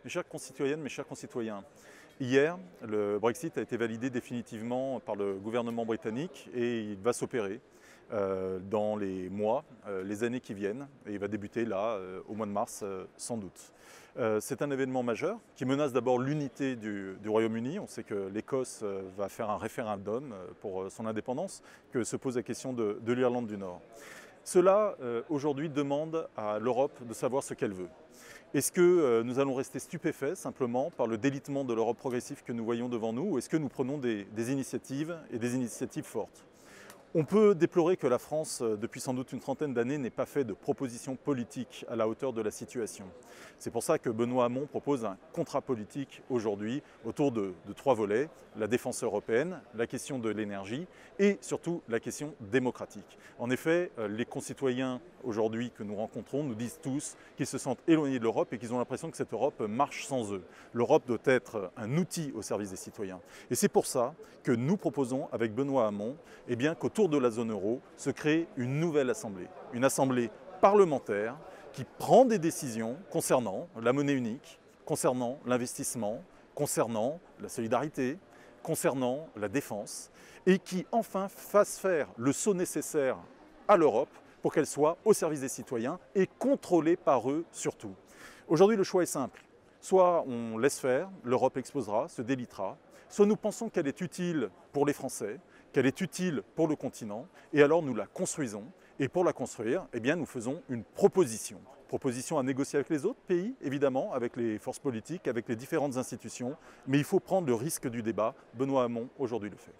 Mes chères concitoyennes, mes chers concitoyens, hier, le Brexit a été validé définitivement par le gouvernement britannique et il va s'opérer dans les mois, les années qui viennent, et il va débuter là, au mois de mars, sans doute. C'est un événement majeur qui menace d'abord l'unité du Royaume-Uni. On sait que l'Écosse va faire un référendum pour son indépendance, que se pose la question de l'Irlande du Nord. Cela, aujourd'hui, demande à l'Europe de savoir ce qu'elle veut. Est-ce que nous allons rester stupéfaits simplement par le délitement de l'Europe progressive que nous voyons devant nous, ou est-ce que nous prenons des initiatives et des initiatives fortes ? On peut déplorer que la France, depuis sans doute une trentaine d'années, n'ait pas fait de propositions politiques à la hauteur de la situation. C'est pour ça que Benoît Hamon propose un contrat politique aujourd'hui autour de trois volets: la défense européenne, la question de l'énergie et surtout la question démocratique. En effet, les concitoyens aujourd'hui que nous rencontrons nous disent tous qu'ils se sentent éloignés de l'Europe et qu'ils ont l'impression que cette Europe marche sans eux. L'Europe doit être un outil au service des citoyens. Et c'est pour ça que nous proposons avec Benoît Hamon qu'autour de la zone euro se crée une nouvelle assemblée. Une assemblée parlementaire qui prend des décisions concernant la monnaie unique, concernant l'investissement, concernant la solidarité, concernant la défense, et qui enfin fasse faire le saut nécessaire à l'Europe pour qu'elle soit au service des citoyens et contrôlée par eux surtout. Aujourd'hui, le choix est simple. Soit on laisse faire, l'Europe explosera, se délitera, soit nous pensons qu'elle est utile pour les Français, qu'elle est utile pour le continent, et alors nous la construisons. Et pour la construire, nous faisons une proposition. Proposition à négocier avec les autres pays, évidemment, avec les forces politiques, avec les différentes institutions, mais il faut prendre le risque du débat. Benoît Hamon, aujourd'hui, le fait.